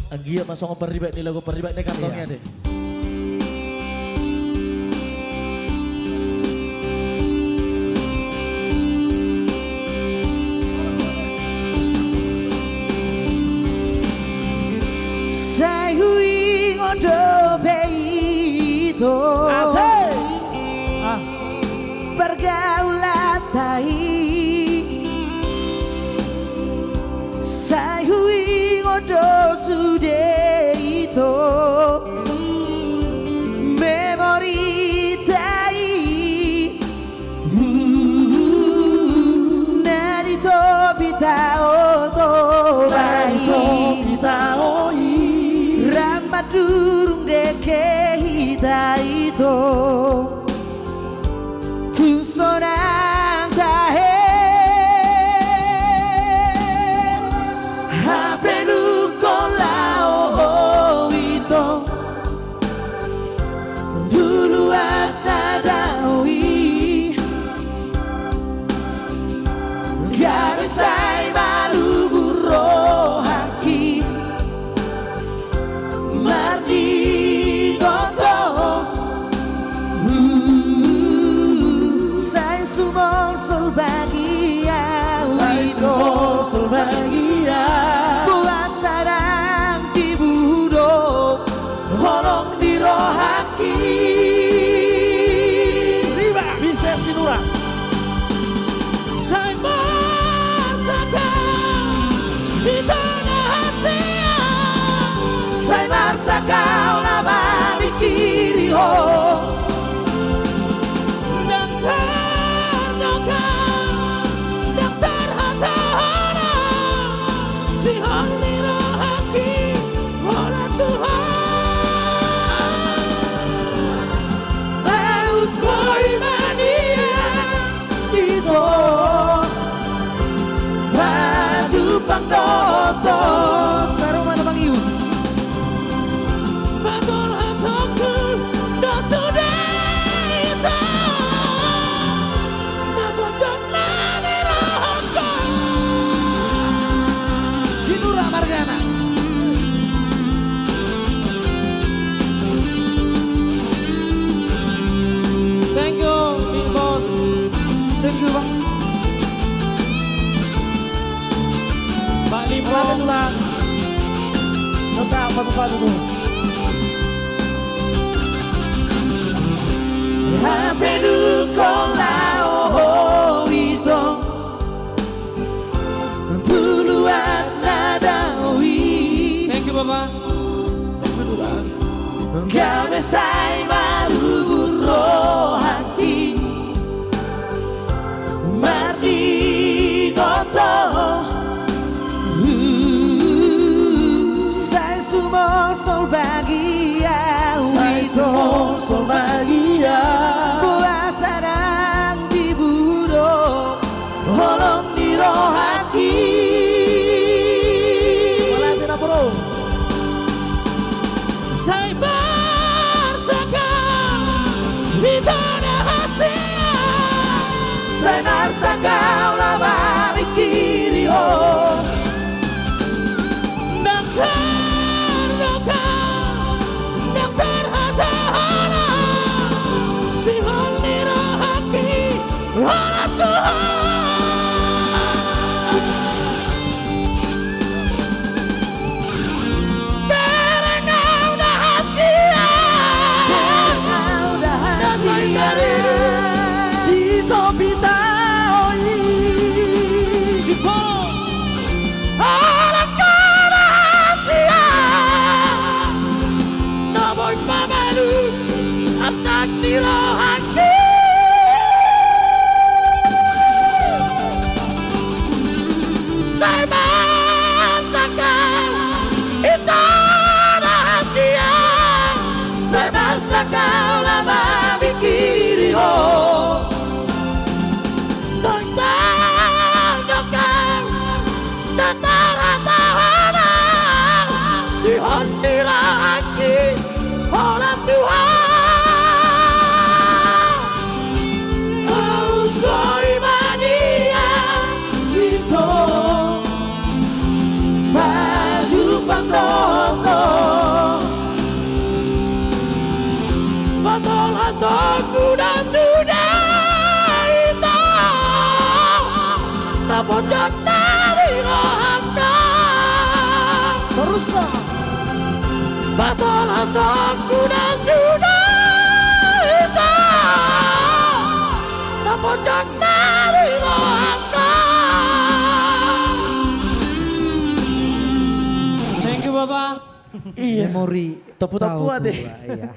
Anggia masuk peribad nih lagu peribad nih kantongnya deh. Sayui ngodo beito Asik. pergaulan tai Sayui ngodo sudeito memori tai narito bitao to durung deke hita itu tu sonang tahe hape lu kolao itu dulu ada dawi gak bisa malu burro haki Mardi goto Sai sumol sol bagia Sol bahagia Puasarang di budok Holong di rohaki Riba bisa sinura. Sai marsaka di tanah Asia Sai marsaka lava di kiri ho Daktar hata hana Si honi rohaki Hola Tuhan Laut koi mania Dito Baju pangdoto Sarung mana bang Iu Batol hasoku Dosude ito Nabodonani rohaka Sinura Margana Thank you Big Boss. Thank you bang Pak Limpong Lang. Nasa apa tuh? Hape du kolao ito Tuluan nadawi Thank you Bapak. Kami say malu rohati Mardi goto Say sumo sol bagia Sol bahagia. Puasarang di budok Holong di rohaki Wala bro. Say marsaka di tanah Asia Say marsaka lava di kiri ho Daktar hata hana Si honi rohaki Hola Tuhan Karena udah hasil Di topi taoi Si polo Hola karahasia Noboy pamalu Absak di rohaki Saya masakan Itu rahasia Saya masakan lama pikiri ho Dokter hata hana Si honi rahaki Hola Tuhan Koi mania Itu baju pangdoto Alasanku dan sudah hitam, namun jangan diluapkan. Thank you Bapak. Memori Topu-topu tahu deh. tua, iya.